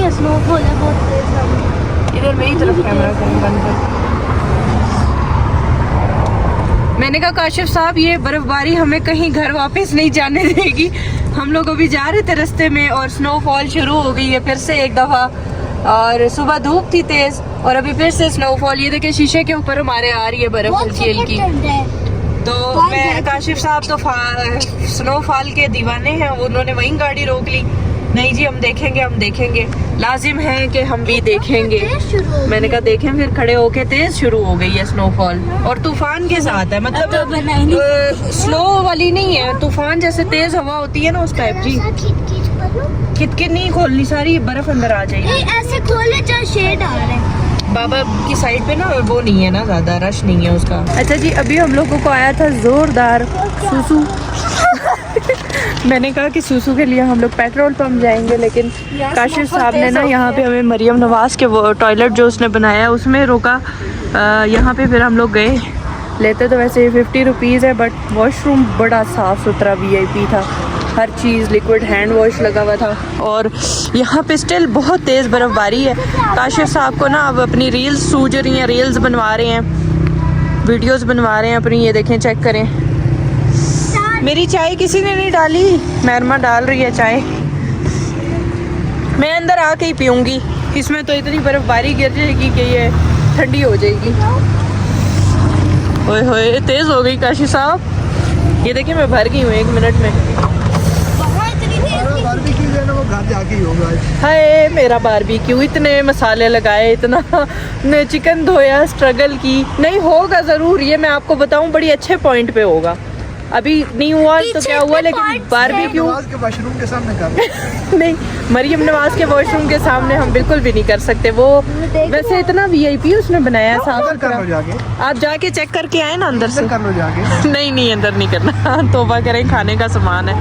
है, स्नोफॉल है बहुत तेज। इधर मेरी तरफ कैमरा करें बंद कर। मैंने कहा काशिफ साहब ये बर्फबारी हमें कहीं घर वापस नहीं जाने देगी। हम लोग अभी जा रहे थे रास्ते में और स्नोफॉल शुरू हो गई है फिर से एक दफा। और सुबह धूप थी तेज और अभी फिर से स्नोफॉल। ये देखिए शीशे के ऊपर हमारे आ रही है बर्फ झील की। तो मैं काशिफ साहब तो स्नोफॉल के दीवाने हैं, उन्होंने वहीं गाड़ी रोक ली। नहीं जी हम देखेंगे लाजिम है कि हम भी देखेंगे। मैंने कहा देखें फिर खड़े होके। तेज शुरू हो गई है स्नोफॉल और तूफान के साथ है, मतलब स्लो वाली नहीं है, तूफान जैसे तेज हवा होती है ना उस टाइप की। खिड़की नहीं खोलनी, सारी बर्फ अंदर आ जाएगी। ऐसे खोले जहाँ शेड आ रहा है। बाबा की साइड पे ना वो नहीं है ना, ज्यादा रश नहीं है उसका। अच्छा जी अभी हम लोगों को आया था जोरदार सुसु। मैंने कहा कि सुसु के लिए हम लोग पेट्रोल पंप जाएंगे, लेकिन काशिफ साहब ने ना यहाँ पे हमें मरियम नवाज के वो टॉयलेट जो उसने बनाया है उसमें रोका। यहाँ पे फिर हम लोग गए। लेते तो वैसे 50 रुपीज़ है, बट वॉशरूम बड़ा साफ़ सुथरा VIP था। हर चीज़ लिक्विड हैंड वॉश लगा हुआ था। और यहाँ पे स्टिल बहुत तेज़ बर्फबारी है। काशिफ साहब को ना अब अपनी रील्स सूझ रही हैं, रील्स बनवा रहे हैं, वीडियोस बनवा रहे हैं अपनी। ये देखें, चेक करें। मेरी चाय किसी ने नहीं डाली, मैरमा डाल रही है चाय। मैं अंदर आके ही पीऊँगी, इसमें तो इतनी बर्फबारी गिर जाएगी कि ये ठंडी हो जाएगी। ओए होए तेज़ हो गई काशिफ साहब। ये देखिए मैं भर गई हूँ 1 मिनट में। हाय मेरा बारबेक्यू, इतने मसाले लगाए, इतना चिकन धोया, स्ट्रगल की। नहीं होगा ज़रूर, ये मैं आपको बताऊं बड़ी अच्छे पॉइंट पे होगा। अभी नहीं हुआ तो क्या हुआ, लेकिन बारबेक्यू वॉशरूम के सामने कर नहीं, मरियम नवाज के वॉशरूम के सामने हम बिल्कुल भी नहीं कर सकते। वो वैसे इतना VIP उसने बनाया साफ। आप जाके चेक करके आए ना अंदर से। कर लो जाके। नहीं अंदर नहीं करना। तौबा करें, खाने का सामान है।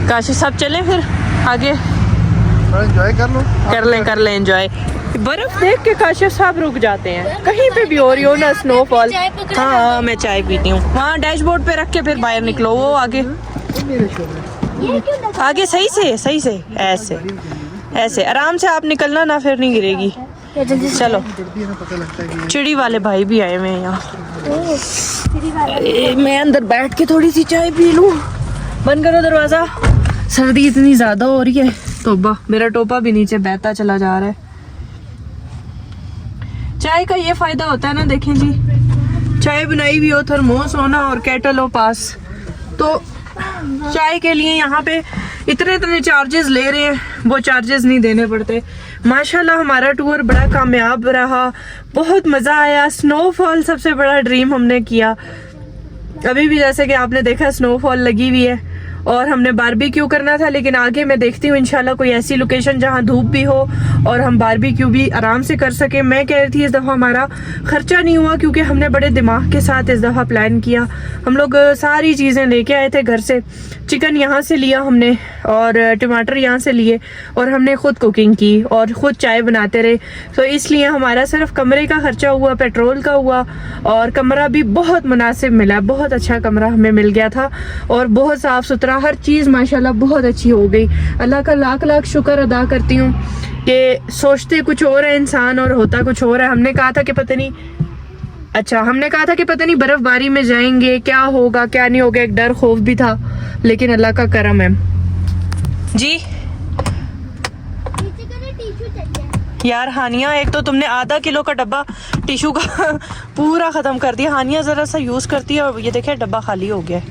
काशिफ साहब चलें फिर आगे। एंजॉय कर लें एंजॉय। बर्फ देख के काशिफ साहब रुक जाते हैं, कहीं पे भी हो रही हो ना स्नोफॉल। हाँ मैं चाय पीती हूँ। वहाँ डैशबोर्ड पे रख के फिर बाहर निकलो। वो आगे सही से ऐसे आराम से आप निकलना ना, फिर नहीं गिरेगी। चलो चिड़ी वाले भाई भी आए हुए हैं यहाँ। मैं अंदर बैठ के थोड़ी सी चाय पी लूँ। बंद करो दरवाजा, सर्दी इतनी ज्यादा हो रही है। तोबा, मेरा टोपा भी नीचे बहता चला जा रहा है। चाय का ये फायदा होता है ना, देखें जी, चाय बनाई हुई हो, थर्मोस हो ना और केटल हो पास, तो चाय के लिए यहाँ पे इतने चार्जेस ले रहे हैं, वो चार्जेस नहीं देने पड़ते। माशाल्लाह हमारा टूर बड़ा कामयाब रहा, बहुत मज़ा आया। स्नोफॉल सबसे बड़ा ड्रीम हमने किया। अभी भी जैसे कि आपने देखा स्नोफॉल लगी हुई है और हमने बारबेक्यू करना था, लेकिन आगे मैं देखती हूँ इंशाल्लाह कोई ऐसी लोकेशन जहाँ धूप भी हो और हम बारबेक्यू भी आराम से कर सके। मैं कह रही थी इस दफ़ा हमारा खर्चा नहीं हुआ क्योंकि हमने बड़े दिमाग के साथ इस दफ़ा प्लान किया। हम लोग सारी चीज़ें लेके आए थे घर से। चिकन यहाँ से लिया हमने और टमाटर यहाँ से लिए और हमने ख़ुद कुकिंग की और ख़ुद चाय बनाते रहे। तो इसलिए हमारा सिर्फ कमरे का खर्चा हुआ, पेट्रोल का हुआ, और कमरा भी बहुत मुनासिब मिला। बहुत अच्छा कमरा हमें मिल गया था और बहुत साफ़ सुथरा, हर चीज़ माशाल्लाह बहुत अच्छी हो गई। अल्लाह का लाख लाख शुक्र अदा करती हूँ कि सोचते कुछ और है इंसान और होता कुछ और है। हमने कहा था कि पता नहीं बर्फबारी में जाएंगे क्या होगा क्या नहीं होगा, एक डर खौफ भी था, लेकिन अल्लाह का करम है जी। यार हानिया, एक तो तुमने आधा किलो का डब्बा टिश्यू का पूरा ख़त्म कर दिया। हानिया ज़रा सा यूज़ करती है और ये देखिए डब्बा खाली हो गया।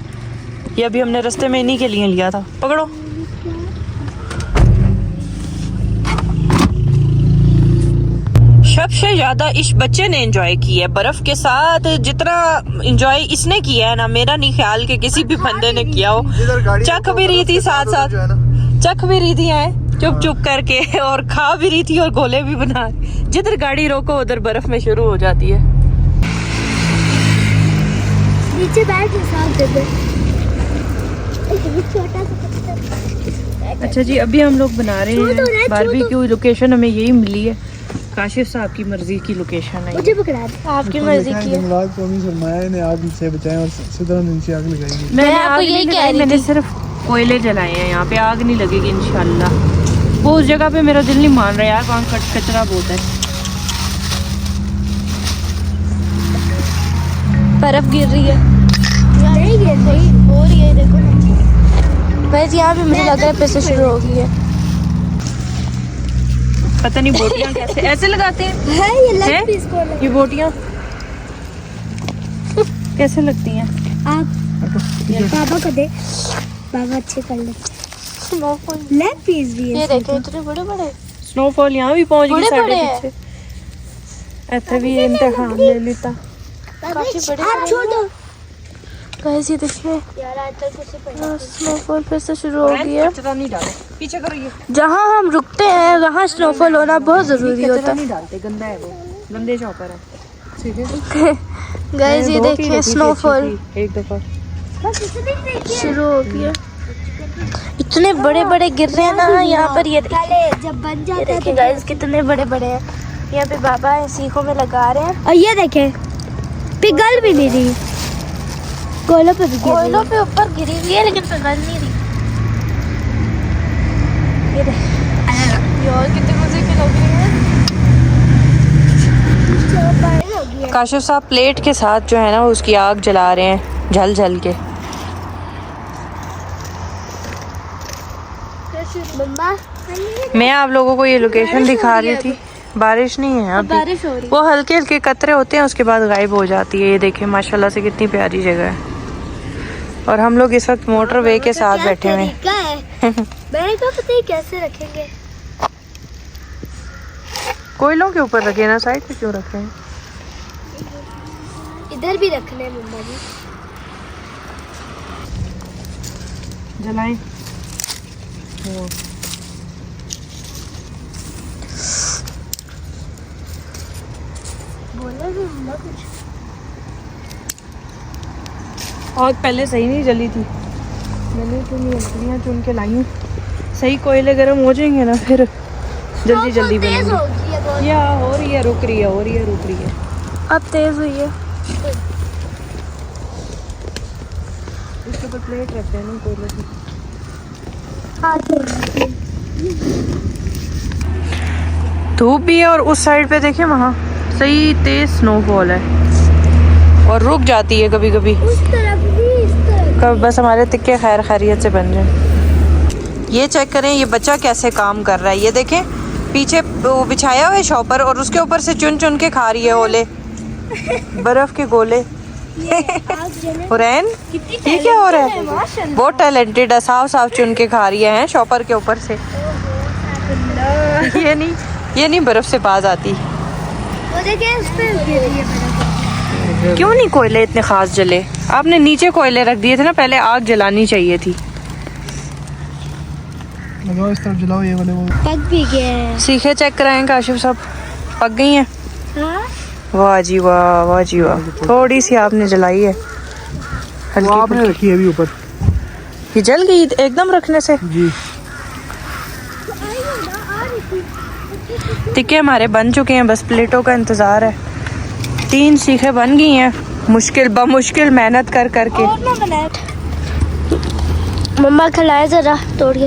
ये अभी हमने रास्ते में इन्हीं के लिए लिया था। पकड़ो। सबसे ज्यादा इस बच्चे ने एंजॉय की है बर्फ के साथ, जितना एंजॉय इसने किया है ना, मेरा नहीं ख्याल कि किसी भी बंदे ने किया हो। चख भी रही थी, साथ चख भी रही थी है, चुप करके, और खा भी रही थी और गोले भी बना रही। जिधर गाड़ी रोको उधर बर्फ में शुरू हो जाती है। नीचे बैठ के साथ दे। अच्छा जी अभी हम लोग बना रहे हैं बारबेक्यू। लोकेशन हमें यही मिली है, काशिफ साहब की मर्जी की लोकेशन है। मुझे पकड़ा दे, आपकी मर्जी की है। ने आग से बचाएं और सीधा नीचे आग लगाएंगे। मैं आपको यही कह रही थी, मैंने सिर्फ कोयले जलाए हैं, यहाँ पे आग नहीं लगेगी इंशाल्लाह। वो उस जगह पे मेरा दिल नहीं मान रहा यार, वहाँ कचरा बहुत है। बर्फ गिर रही है, नहीं गिर रही, हो रही है देखो। बस यहाँ पे मुझे लग रहा है फिर से शुरू हो गई है। पता नहीं बोटियाँ कैसे ऐसे लगाते हैं, है ये हैं? लेग पीस को लगा। ये बोटियाँ कैसे लगती हैं? आप पापा को दे, पापा अच्छे कर लेते। स्नोफॉल लेग पीस भी है, ये देखो इतने बड़े बड़े। स्नोफॉल यहाँ भी पहुँच गई बड़े साढ़े बड़े हैं। पीछे। ऐसे भी इम्तिहान ले लेता। काफी बड़े, आप छोड़ दो। गाइस ये देखिए यार, आज तक उसे पढ़ा स्नोफॉल फिर से शुरू हो गई है। कचरा नहीं डालो, पीछे करो ये। जहाँ हम रुकते हैं वहाँ स्नोफॉल होना बहुत जरूरी होता कचरा है। नहीं डालते, गंदा है वो, गंदे शॉपर है। ठीक है गाइस ये देखिए स्नोफॉल एक दफा शुरू हो गया। इतने बड़े बड़े गिर रहे हैं ना यहाँ पर। ये जब बन जाता है गाइस कितने बड़े बड़े हैं। यहाँ पे बाबा सीखों में लगा रहे हैं। और ये देखे पिघल भी नहीं रही, कोयलों पे भी कोयलों पे ऊपर गिरी हुई है लेकिन पिघल नहीं रही। ये देख यार कितने मजे की लग रही है। काशिफ साहब प्लेट के साथ जो है ना उसकी आग जला रहे हैं, झल झल के। मम्मा मैं आप लोगों को ये लोकेशन दिखा रही थी। बारिश नहीं है अभी, बारिश हो रही वो हल्के हल्के कतरे होते हैं, उसके बाद गायब हो जाती है। ये देखिए माशाल्लाह से कितनी प्यारी जगह है। और हम लोग इस वक्त मोटरवे के साथ बैठे हुए हैं। मैंने कहा पता है कैसे रखेंगे। कोयलों के ऊपर रखे ना, साइड पे क्यों रखे हैं? इधर भी रखने हैं मम्मा जी। जलाएं। बोला भी मम्मा कुछ। आग पहले सही नहीं जली थी, मैंने तो लकड़ियाँ चुन के लाई हूँ। सही कोयले गर्म हो जाएंगे ना फिर जल्दी जल्दी बनेंगे। या हो रही है, रुक रही है, हो रही है, रुक रही है। अब तेज हुई है। इसके ऊपर प्लेट रखते हैं ना कोयले की। धूप भी है और उस साइड पे देखें वहाँ सही तेज स्नोफॉल है और रुक जाती है कभी कभी। उस तरफ भी इस तरफ। कब बस हमारे तिक्के खैर खैरियत से बन जाए। ये चेक करें ये बच्चा कैसे काम कर रहा है। ये देखें पीछे वो बिछाया हुआ है शॉपर और उसके ऊपर से चुन चुन के खा रही है ओले, बर्फ के गोले। हुरैन ये क्या हो रहा है? बहुत टैलेंटेड है, साफ साफ चुन के खा रही है शॉपर के ऊपर से। ये नहीं बर्फ से बाज आती। वो देखिए उस पे गिर रही है बर्फ। क्यों नहीं कोयले इतने खास जले? आपने नीचे कोयले रख दिए थे ना, पहले आग जलानी चाहिए थी। लगाओ इस तरफ जलाओ ये वाले वो। पक भी गए हैं। सीखे चेक कराएं काशिफ साहब, पक गई हैं? हाँ? वाह जी वाह, वाह जी वाह। थोड़ी सी आपने जलाई है, वो आपने रखी है अभी ऊपर। ये जल गई एकदम रखने से? जी टिक्के हमारे बन चुके हैं, बस प्लेटों का इंतजार है। 3 सीखें बन गई हैं मुश्किल मेहनत कर करके। और ना बनाए। मम्मा खिलाए जरा तोड़ के।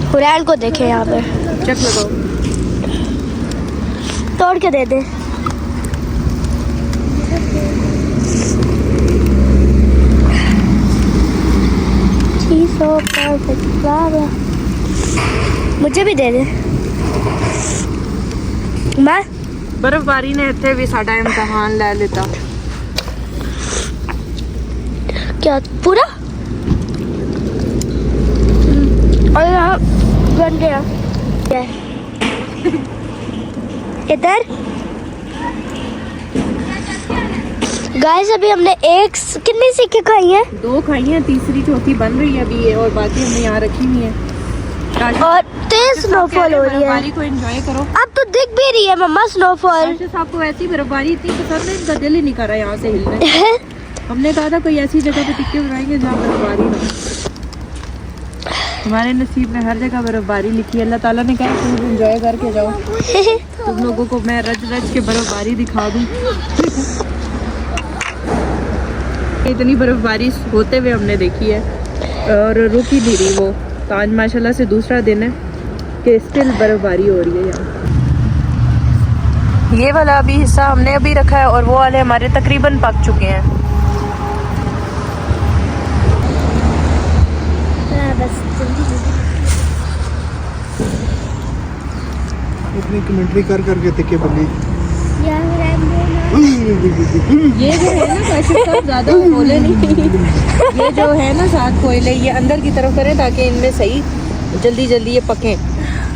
हुरैन को देखे यहाँ पे, चेक लगाओ। तोड़ के दे दे। मुझे भी दे दे। मैं बर्फबारी ने इतने भी साडा इम्तिहान ले लेता। क्या पूरा? और यहाँ बन गया इधर। गाइस अभी हमने कितनी सीखें खाई हैं? 2 खाई हैं, तीसरी चौथी बन रही है अभी ये, और बाकी हमने यहाँ रखी हुई है। और तेज स्नोफॉल हो रही है। बर्फबारी को एंजॉय करो। अब तो दिख भी रही है मम्मा स्नोफॉल। आपको ऐसी बर्फबारी इतनी पसंद है, इनका दिल ही नहीं कर रहा यहाँ से हिलने। हमने कहा था कोई ऐसी जगह पे टिक्के बनाएंगे जहाँ बर्फबारी हो। हमारे नसीब में हर जगह बर्फबारी लिखी है। अल्लाह ताला ने कहा तुम एंजॉय करके जाओ। तुम लोगों को मैं रज रज के बर्फबारी दिखा दूँ। इतनी बर्फबारी होते हुए हमने देखी है और रुक ही नहीं रही वो। तो आज माशाल्लाह से दूसरा दिन है कि स्टिल बर्फबारी हो रही है यहाँ। ये वाला अभी हिस्सा हमने अभी रखा है और वो वाले हमारे तकरीबन पक चुके हैं। इतनी कमेंट्री कर करके तिक्के बल्ली। ये जो है ना काशिफ साहब ज़्यादा बोले नहीं। ये जो है ना 7 कोयले ये अंदर की तरफ करें ताकि इनमें सही जल्दी जल्दी ये पकें।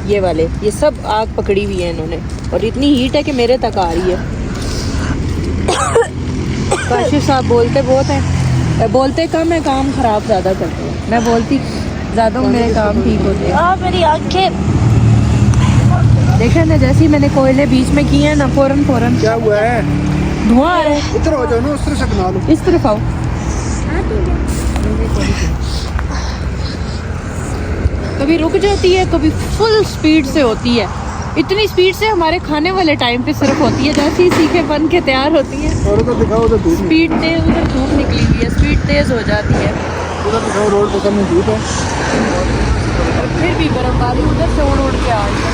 ये वाले ये सब आग पकड़ी हुई है इन्होंने और इतनी हीट है कि मेरे तक आ रही है। काशिफ साहब बोलते बहुत हैं, बोलते कम है काम खराब ज़्यादा करते हैं। मैं बोलती ज़्यादा हूँ, मेरे काम ठीक होते हैं। मेरी आंखें देखें ना, जैसे ही मैंने कोयले बीच में किए हैं ना फौरन क्या हुआ है? धुआं आ रहा है। इधर हो जाओ ना, उस तरफ से बना लो। इस तरफ आओ। कभी रुक जाती है, कभी फुल स्पीड से होती है। इतनी स्पीड से हमारे खाने वाले टाइम पे सिर्फ होती है, जैसे ही सीखे बन के तैयार होती है। और उधर दिखाओ, उधर धूप स्पीड तेज, उधर धूप निकली हुई है, स्पीड तेज हो जाती है। उधर दिखाओ, रोड पर सामने धूप है। और फिर भी बर्फबारी उधर से उड़ उड़ के आ रही है,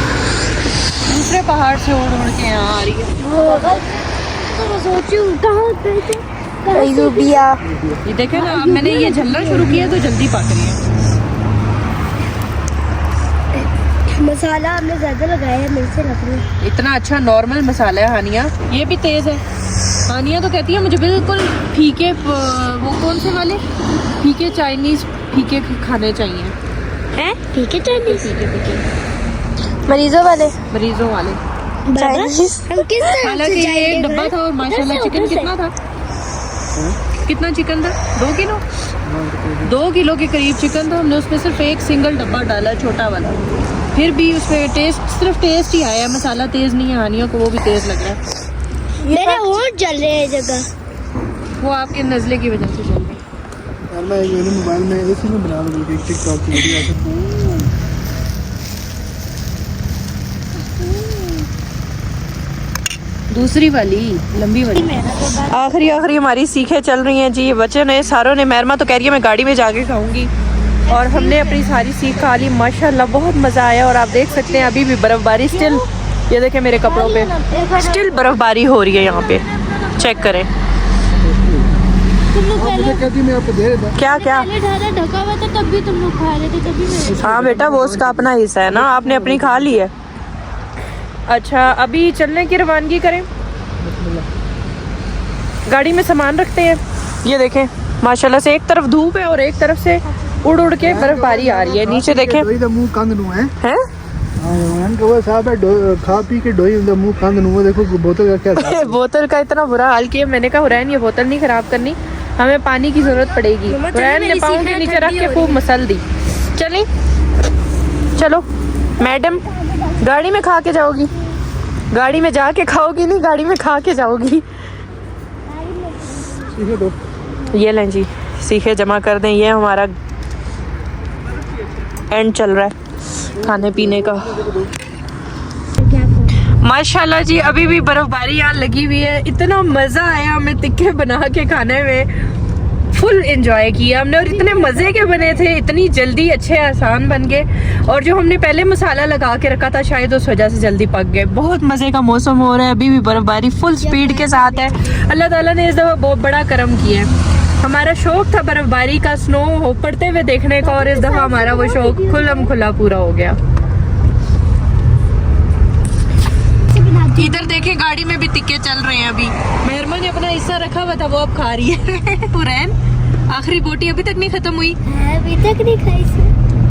दूसरे पहाड़ से उड़ उड़ के यहाँ आ रही है। ये देखे ना, अब मैंने ये झलना शुरू किया तो जल्दी पक रही है। मसाला हमने ज्यादा लगाया है, मेरे से लग रही है। इतना अच्छा नॉर्मल मसाला है हानिया। ये भी तेज है। हानिया तो कहती है मुझे बिल्कुल फीके, वो कौन से वाले फीके चाइनीज फीके खाने चाहिए। हैं? फीके चाइनीज? फीके फीके मरीजों वाले मरीजों वाले चाइनीज। हम किस तरह हालांकि ये एक डब्बा था और माशाल्लाह चिकन कितना था? कितना चिकन था? 2 किलो 2 किलो के करीब चिकन था। हमने उसमें सिर्फ एक सिंगल डब्बा डाला, छोटा वाला। फिर भी उसमें टेस्ट, सिर्फ टेस्ट ही आया। मसाला तेज नहीं है, हानियों को वो भी तेज लग रहा है। मेरे होंठ जल रहे हैं जगह। वो आपके नज़ले की वजह से चल रही है। यार मैं एक मैंने मोबाइल में इसी में बना लूँ एक टिकटॉक की वीडियो आके। दूसरी वाली लंबी वाली। आखिरी हमारी सीखें चल रही हैं जी। बच्चे ने सारों ने, महरमा तो कह रही है मैं गाड़ी में जाके खाऊंगी, और हमने अपनी सारी सीख खा ली। माशाल्लाह बहुत मज़ा आया। और आप देख सकते हैं अभी भी बर्फबारी स्टिल, ये देखें मेरे कपड़ों पे स्टिल बर्फबारी हो रही है यहाँ पे। चेक करें। तुम लोग आप मुझे कहती मैं आपको दे देता। क्या क्या? पहले ढाला ढका हुआ था, तब भी तुम लोग खा रहे थे, तभी मैं। हाँ बेटा, वो उसका अपना हिस्सा है ना, आपने अपनी खा ली है। अच्छा, अभी चलने की रवानगी करें। गाड़ी में सामान रखते हैं। ये देखें माशाल्लाह से एक तरफ धूप है और एक तरफ से उड़ उड़ के बर्फबारी आ रही है। नीचे देखें मुंह कंद नु है। हैं? वो साहब है खा पी के डोई मुंह कंद नु। देखो बोतल का क्या था? बोतल का इतना बुरा हाल किया। मैंने कहा हुरैन ये बोतल नहीं खराब करनी, हमें पानी की जरूरत पड़ेगी। हुरैन ने पाँव के नीचे रख के खूब मसल दी। चलें, चलो मैडम, गाड़ी में खा के जाओगी? गाड़ी में जाके खाओगी नहीं, गाड़ी में खा के जाओगी। ये लें जी, सीखे जमा कर दें। ये हमारा एंड चल रहा है खाने पीने का। माशाल्लाह जी, अभी भी बर्फबारी यहाँ लगी हुई है। इतना मज़ा आया हमें तिक्के बना के खाने में, फुल एंजॉय किया हमने। और इतने मज़े के बने थे, इतनी जल्दी अच्छे आसान बन गए। और जो हमने पहले मसाला लगा के रखा था शायद उस वजह से जल्दी पक गए। बहुत मज़े का मौसम हो रहा है। अभी भी बर्फबारी फुल स्पीड के साथ है। अल्लाह ताला ने इस दफ़ा बहुत बड़ा करम किया है। हमारा शौक था बर्फबारी का, स्नो हो पड़ते हुए देखने का, और इस दफ़ा हमारा वो शौक खुल्लम खुला पूरा हो गया। इधर देखें गाड़ी में भी तिक्के चल रहे हैं। अभी मेहरमा ने अपना हिस्सा रखा हुआ था, वो अब खा रही है। हुरैन आखिरी बोटी अभी तक नहीं खत्म हुई। अभी तक नहीं खाई।